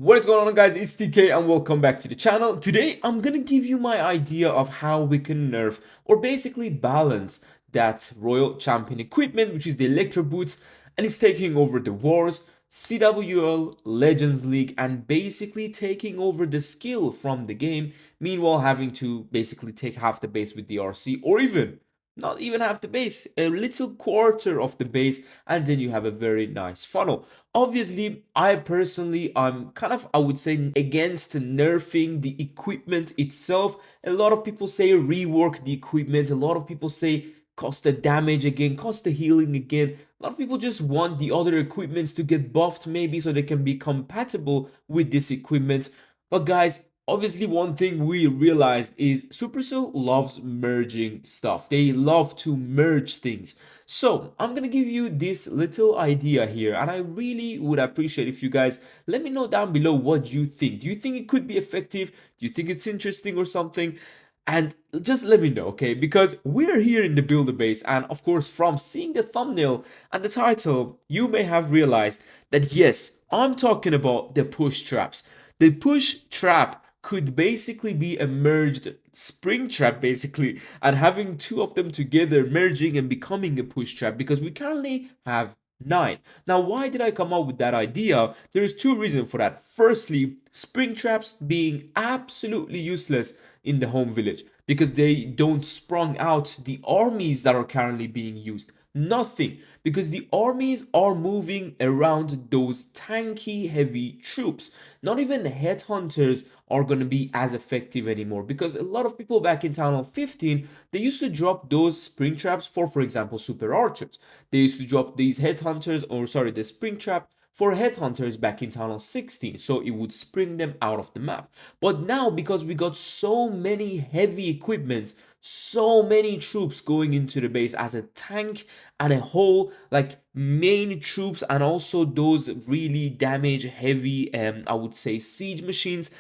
What is going on, guys? It's TK and welcome back to the channel. Today I'm gonna give you my idea of how we can nerf or basically balance that Royal Champion equipment, which is the electro boots, and it's taking over the wars, CWL, Legends League, and basically taking over the skill from the game, meanwhile having to basically take half the base with the RC, or even not even half the base, a little quarter of the base, and then you have a very nice funnel. Obviously, I personally, I'm kind of, I would say, against nerfing the equipment itself. A lot of people say rework the equipment. A lot of people say cost the damage again, cost the healing again. A lot of people just want the other equipments to get buffed maybe so they can be compatible with this equipment. But guys, obviously one thing we realized is Supercell loves merging stuff. They love to merge things. So I'm gonna give you this little idea here, and I really would appreciate if you guys let me know down below what you think. Do you think it could be effective? Do you think it's interesting or something? And just let me know, okay? Because we're here in the builder base, and of course, from seeing the thumbnail and the title, you may have realized that yes, I'm talking about the push traps. The push trap could basically be a merged spring trap, basically, and having two of them together merging and becoming a push trap, because we currently have 9. Now, why did I come up with that idea? There's two reasons for that. Firstly, spring traps being absolutely useless in the home village because they don't sprung out the armies that are currently being used. Nothing, because the armies are moving around those tanky heavy troops. Not even headhunters are going to be as effective anymore, because a lot of people back in Town Hall 15, they used to drop those spring traps for example, super archers. They used to drop these headhunters, or sorry, the spring trap for headhunters back in Town Hall 16, so it would spring them out of the map. But now, because we got so many heavy equipments, so many troops going into the base as a tank and a whole like main troops, and also those really damage heavy I would say siege machines,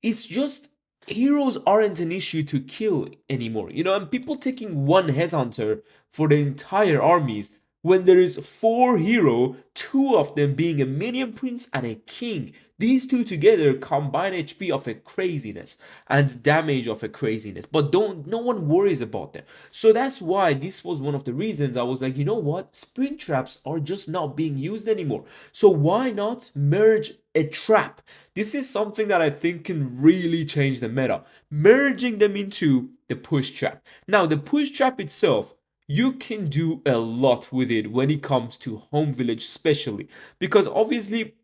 it's just heroes aren't an issue to kill anymore, and people taking one headhunter for the entire armies when there is 4 hero, 2 of them being a minion prince and a king. These two together combine HP of a craziness and damage of a craziness, but no one worries about them. So that's why this was one of the reasons I was like, you know what, spring traps are just not being used anymore, so why not merge a trap? This is something that I think can really change the meta, merging them into the push trap. Now, the push trap itself, you can do a lot with it when it comes to home village, especially because obviously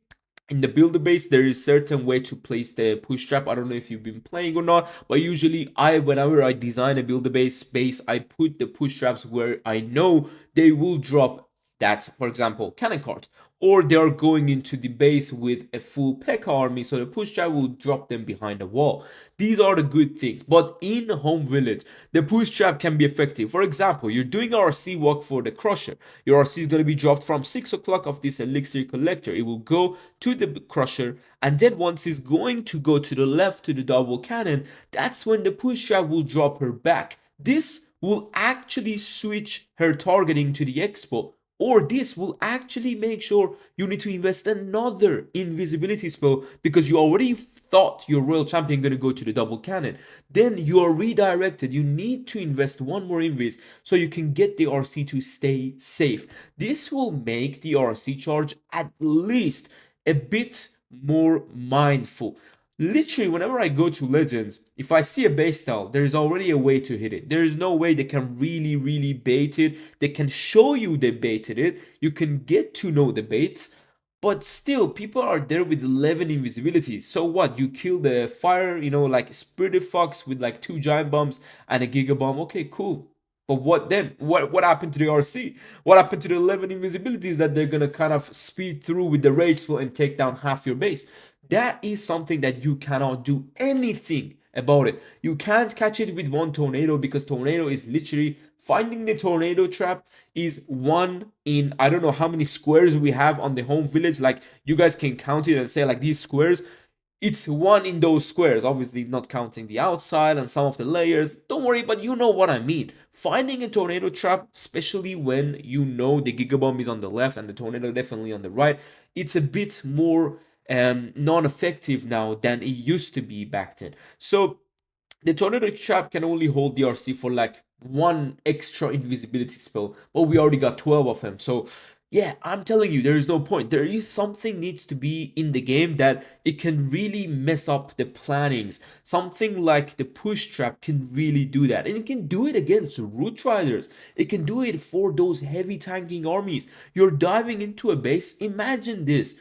in the builder base there is certain way to place the push trap. I don't know if you've been playing or not, but usually whenever I design a builder base I put the push traps where I know they will drop that, for example, cannon cart, or they are going into the base with a full P.E.K.K.A army, so the push trap will drop them behind the wall. These are the good things. But in home village, the push trap can be effective. For example, you're doing RC walk for the crusher. Your RC is going to be dropped from 6 o'clock of this elixir collector. It will go to the crusher, and then once it's going to go to the left to the double cannon, that's when the push trap will drop her back. This will actually switch her targeting to the expo, or this will actually make sure you need to invest another invisibility spell because you already thought your royal champion gonna go to the double cannon. Then you are redirected. You need to invest one more invis so you can get the RC to stay safe. This will make the RC charge at least a bit more mindful. Literally, whenever I go to Legends, if I see a base style, there is already a way to hit it. There is no way they can really bait it. They can show you they baited it. You can get to know the baits, but still, people are there with 11 invisibilities. So what? You kill the fire, like Spirited Fox with like 2 giant bombs and a Giga Bomb. Okay, cool. But what then? What happened to the RC? What happened to the 11 invisibilities that they're gonna kind of speed through with the Rageful and take down half your base? That is something that you cannot do anything about it. You can't catch it with one tornado because tornado is literally finding the tornado trap is 1 in I don't know how many squares we have on the home village. Like, you guys can count it and say like these squares, it's 1 in those squares, obviously not counting the outside and some of the layers. Don't worry, but you know what I mean. Finding a tornado trap, especially when you know the Giga Bomb is on the left and the tornado definitely on the right, it's a bit more non-effective now than it used to be back then. So the tornado trap can only hold the RC for like one extra invisibility spell, but we already got 12 of them. So yeah, I'm telling you, there is no point. There is something needs to be in the game that it can really mess up the plannings. Something like the push trap can really do that. And it can do it against root riders. It can do it for those heavy tanking armies. You're diving into a base. Imagine this.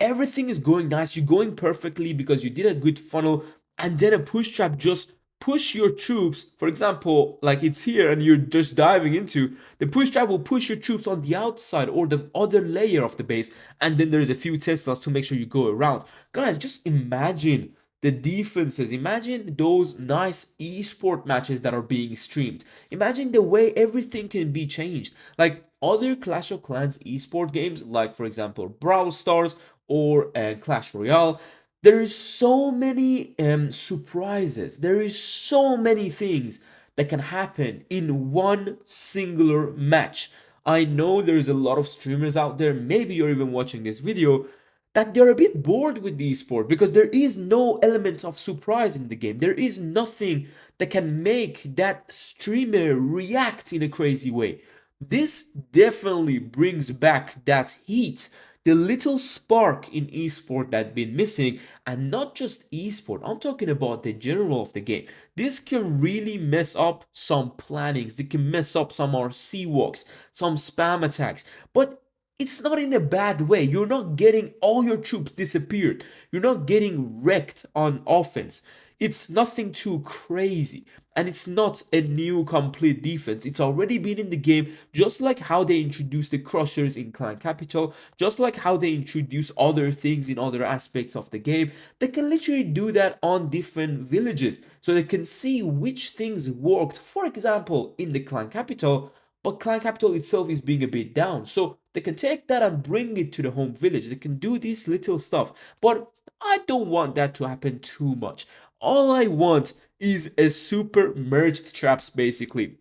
Everything is going nice, you're going perfectly because you did a good funnel, and then a push trap just push your troops. For example, like it's here and you're just diving into the push trap, will push your troops on the outside or the other layer of the base, and then there's a few Teslas to make sure you go around. Guys, just imagine the defenses. Imagine those nice esport matches that are being streamed. Imagine the way everything can be changed. Like other Clash of Clans esport games, like for example Brawl Stars or Clash Royale, there is so many surprises. There is so many things that can happen in one singular match. I know there's a lot of streamers out there, maybe you're even watching this video, that they're a bit bored with the esport because there is no element of surprise in the game. There is nothing that can make that streamer react in a crazy way. This definitely brings back that heat, the little spark in esport that been missing. And not just esport, I'm talking about the general of the game. This can really mess up some plannings. They can mess up some RC walks, some spam attacks, but it's not in a bad way. You're not getting all your troops disappeared. You're not getting wrecked on offense. It's nothing too crazy. And it's not a new complete defense. It's already been in the game, just like how they introduced the crushers in Clan Capital, just like how they introduce other things in other aspects of the game. They can literally do that on different villages, so they can see which things worked. For example, in the Clan Capital, but Clan Capital itself is being a bit down. So they can take that and bring it to the home village. They can do this little stuff. But I don't want that to happen too much. All I want is a super merged traps, basically.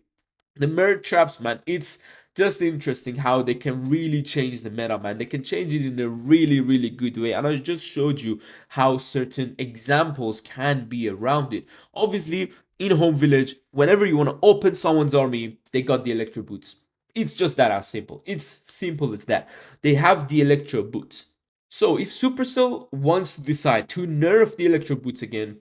The merged traps, man, it's just interesting how they can really change the meta, man. They can change it in a really, really good way. And I just showed you how certain examples can be around it. Obviously, in home village, whenever you want to open someone's army, they got the electro boots. It's just that as simple. It's simple as that. They have the electro boots. So if Supercell wants to decide to nerf the electro boots again,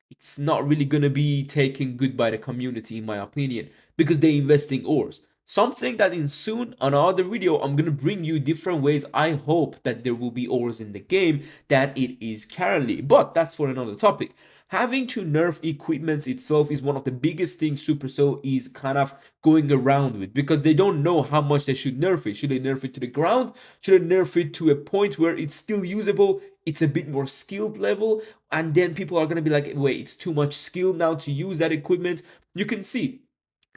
it's not really gonna be taken good by the community, in my opinion, because they invest in ores. Something that in soon on another video I'm gonna bring you different ways I hope that there will be ores in the game that it is currently, but that's for another topic. Having to nerf equipments itself is one of the biggest things Supercell is kind of going around with, because they don't know how much they should nerf it. Should they nerf it to the ground? Should they nerf it to a point where it's still usable, it's a bit more skilled level, and then people are going to be like, wait, it's too much skill now to use that equipment? You can see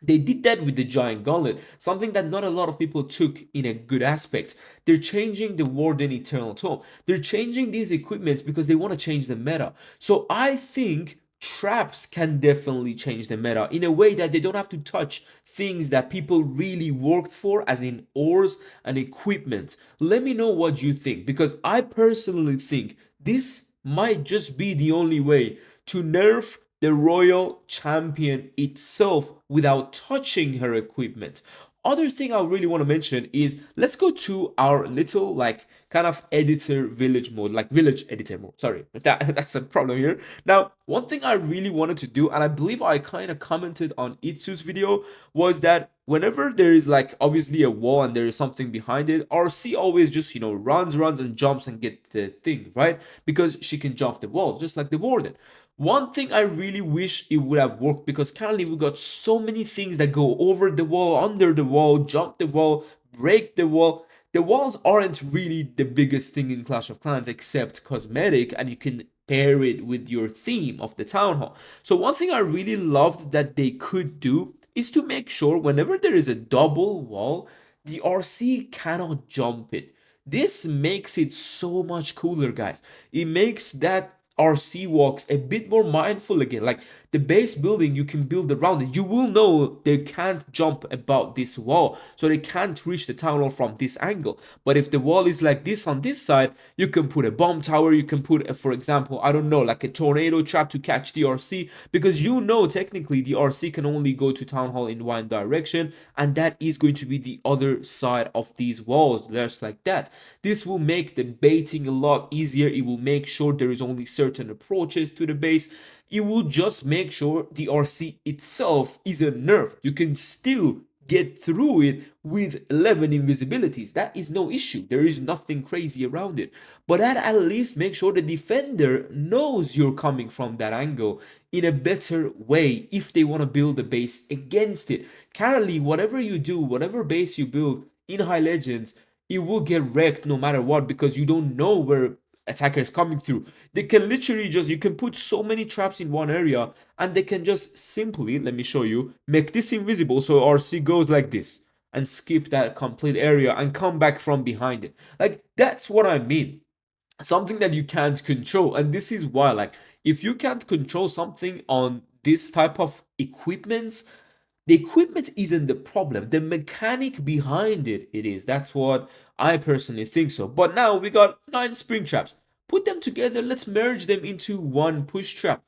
they did that with the giant gauntlet, something that not a lot of people took in a good aspect. They're changing the Warden Eternal Tome. They're changing these equipments because they want to change the meta. So I think traps can definitely change the meta in a way that they don't have to touch things that people really worked for, as in ores and equipment. Let me know what you think, because I personally think this might just be the only way to nerf the royal champion itself without touching her equipment. Other thing I really want to mention is, let's go to our little like kind of editor village mode, like village editor mode. Sorry, that's a problem here. Now, one thing I really wanted to do, and I believe I kind of commented on Itsu's video, was that whenever there is like obviously a wall and there is something behind it, RC always just, you know, runs and jumps and get the thing, right? Because she can jump the wall, just like the warden. One thing I really wish it would have worked, because currently we got so many things that go over the wall, under the wall, jump the wall, break the wall. The walls aren't really the biggest thing in Clash of Clans except cosmetic, and you can pair it with your theme of the town hall. So one thing I really loved that they could do is to make sure whenever there is a double wall, the RC cannot jump it. This makes it so much cooler, guys. It makes that RC walks a bit more mindful again. Like the base building you can build around it. You will know they can't jump about this wall, so they can't reach the town hall from this angle. But if the wall is like this on this side, you can put a bomb tower, you can put, for example, I don't know, like a tornado trap to catch the RC, because you know technically the RC can only go to town hall in one direction, and that is going to be the other side of these walls, just like that. This will make the baiting a lot easier. It will make sure there is only certain approaches to the base. It will just make sure the RC itself isn't nerfed. You can still get through it with 11 invisibilities. That is no issue. There is nothing crazy around it. But that at least makes sure the defender knows you're coming from that angle in a better way if they want to build a base against it. Currently, whatever you do, whatever base you build in High Legends, it will get wrecked no matter what, because you don't know where attackers coming through. They can literally just, you can put so many traps in one area, and they can just simply, let me show you, make this invisible so RC goes like this and skip that complete area and come back from behind it. Like, that's what I mean. Something that you can't control. And this is why, like, if you can't control something on this type of equipment, the equipment isn't the problem. The mechanic behind it is. That's what I personally think so. But now we got 9 spring traps. Put them together. Let's merge them into one push trap.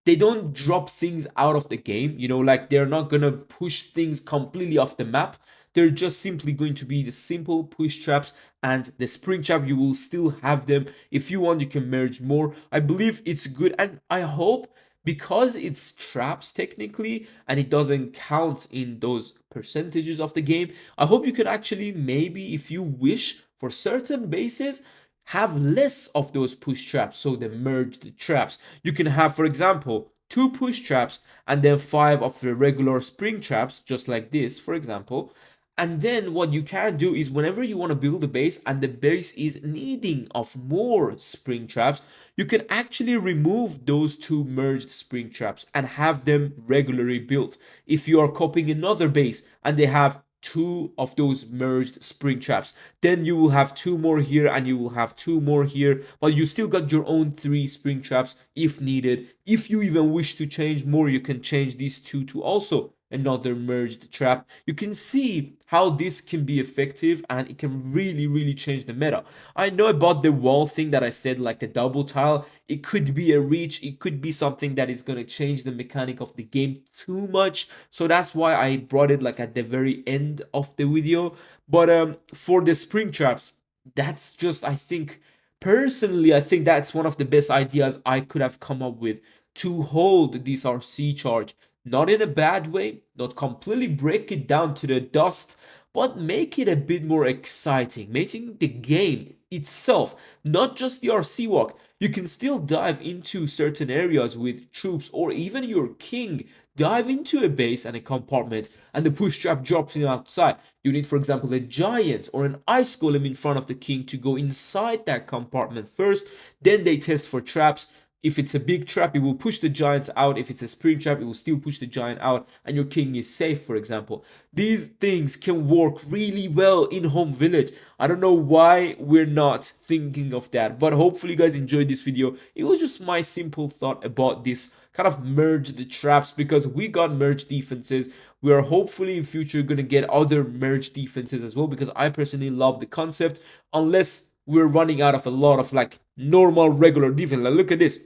They don't drop things out of the game. You know, like, they're not going to push things completely off the map. They're just simply going to be the simple push traps, and the spring trap, you will still have them. If you want, you can merge more. I believe it's good, and I hope, because it's traps technically and it doesn't count in those percentages of the game, I hope you can actually, maybe if you wish, for certain bases, have less of those push traps, so the merged traps. You can have, for example, 2 push traps and then 5 of the regular spring traps, just like this, for example. And then what you can do is, whenever you want to build a base and the base is needing of more spring traps, you can actually remove those 2 merged spring traps and have them regularly built. If you are copying another base and they have 2 of those merged spring traps, then you will have 2 more here and you will have 2 more here, but you still got your own 3 spring traps if needed. If you even wish to change more, you can change these 2 to also another merged trap. You can see how this can be effective, and it can really change the meta. I know about the wall thing that I said, like the double tile. It could be a reach, it could be something that is going to change the mechanic of the game too much, so that's why I brought it like at the very end of the video. But for the spring traps, that's just, I think, personally, I think that's one of the best ideas I could have come up with to hold this RC charge. Not in a bad way, not completely break it down to the dust, but make it a bit more exciting, making the game itself, not just the RC walk. You can still dive into certain areas with troops, or even your king dive into a base and a compartment, and the push trap drops him outside. You need, for example, a giant or an ice golem in front of the king to go inside that compartment first. Then they test for traps. If it's a big trap, it will push the giant out. If it's a spring trap, it will still push the giant out, and your king is safe, for example. These things can work really well in home village. I don't know why we're not thinking of that, but hopefully you guys enjoyed this video. It was just my simple thought about this kind of merged traps, because we got merged defenses. We are hopefully in future going to get other merged defenses as well, because I personally love the concept, unless we're running out of a lot of like normal regular defense. Like, look at this.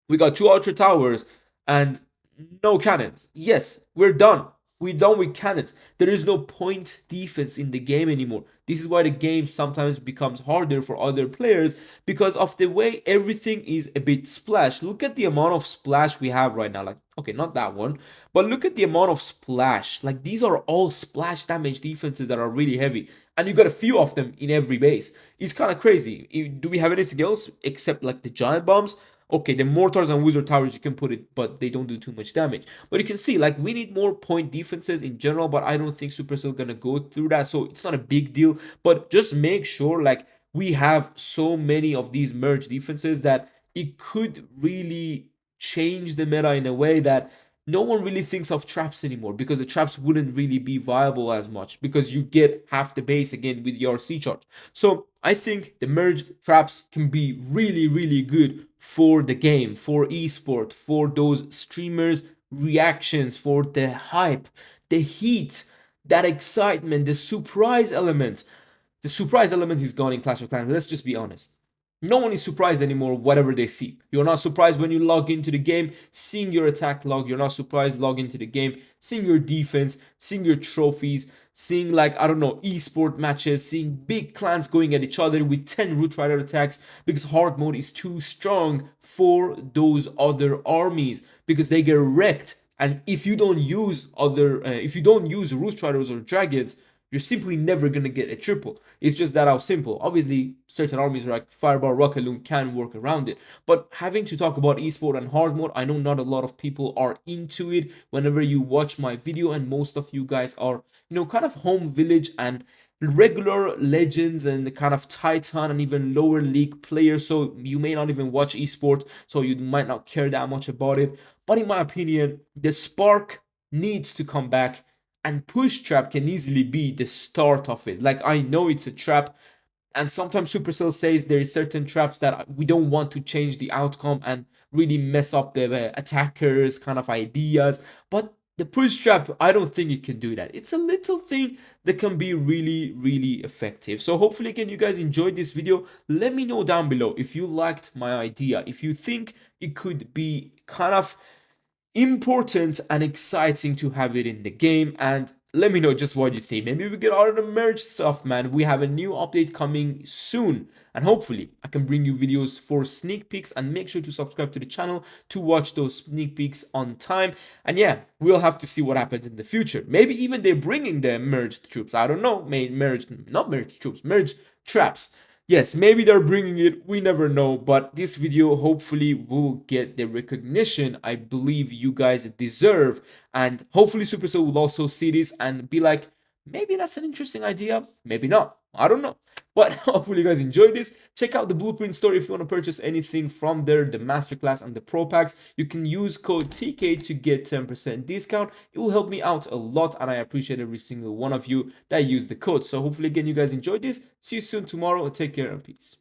We got 2 ultra towers and no cannons. Yes, we're done. We're done with cannons. There is no point defense in the game anymore. This is why the game sometimes becomes harder for other players, because of the way everything is a bit splash. Look at the amount of splash we have right now. Like, okay, not that one, but look at the amount of splash. Like, these are all splash damage defenses that are really heavy, and you got a few of them in every base. It's kind of crazy. Do we have anything else except like the giant bombs? Okay, the mortars and wizard towers you can put it, but they don't do too much damage. But you can see, like, we need more point defenses in general, but I don't think Supercell gonna go through that, so it's not a big deal. But just make sure, like, we have so many of these merge defenses that it could really change the meta in a way that no one really thinks of traps anymore because the traps wouldn't really be viable as much because you get half the base again with your C charge. So I think the merged traps can be really, really good for the game, for esport, for those streamers' reactions, for the hype, the heat, that excitement, the surprise element. The surprise element is gone in Clash of Clans. Let's just be honest. No one is surprised anymore whatever they see. You're not surprised when you log into the game, seeing your attack log. You're not surprised log into the game, seeing your defense, seeing your trophies, seeing like, I don't know, esport matches, seeing big clans going at each other with 10 root rider attacks because hard mode is too strong for those other armies because they get wrecked. And if you don't use root riders or dragons, you're simply never gonna get a triple. It's just that how simple. Obviously, certain armies like Fireball, Rocket Loon can work around it. But having to talk about esport and hard mode, I know not a lot of people are into it. Whenever you watch my video, and most of you guys are, kind of home village and regular legends and the kind of Titan and even lower league players, so you may not even watch esport, so you might not care that much about it. But in my opinion, the spark needs to come back, and push trap can easily be the start of it. Like, I know it's a trap, and sometimes Supercell says there is certain traps that we don't want to change the outcome and really mess up the attackers kind of ideas, but the push trap, I don't think it can do that. It's a little thing that can be really, really effective. So hopefully, again, you guys enjoyed this video. Let me know down below if you liked my idea, if you think it could be kind of important and exciting to have it in the game, and let me know just what you think. Maybe we get all of the merged stuff, man. We have a new update coming soon, and hopefully I can bring you videos for sneak peeks, and make sure to subscribe to the channel to watch those sneak peeks on time. And yeah, we'll have to see what happens in the future. Maybe even they're bringing the merged troops, I don't know. Not merged troops, merged traps. Yes, maybe they're bringing it, we never know, but this video hopefully will get the recognition I believe you guys deserve, and hopefully Supercell will also see this and be like, maybe that's an interesting idea, maybe not, I don't know. But hopefully you guys enjoyed this. Check out the blueprint store if you want to purchase anything from there, the masterclass and the pro packs. You can use code TK to get 10% discount. It will help me out a lot, and I appreciate every single one of you that use the code. So hopefully again you guys enjoyed this. See you soon tomorrow. Take care and peace.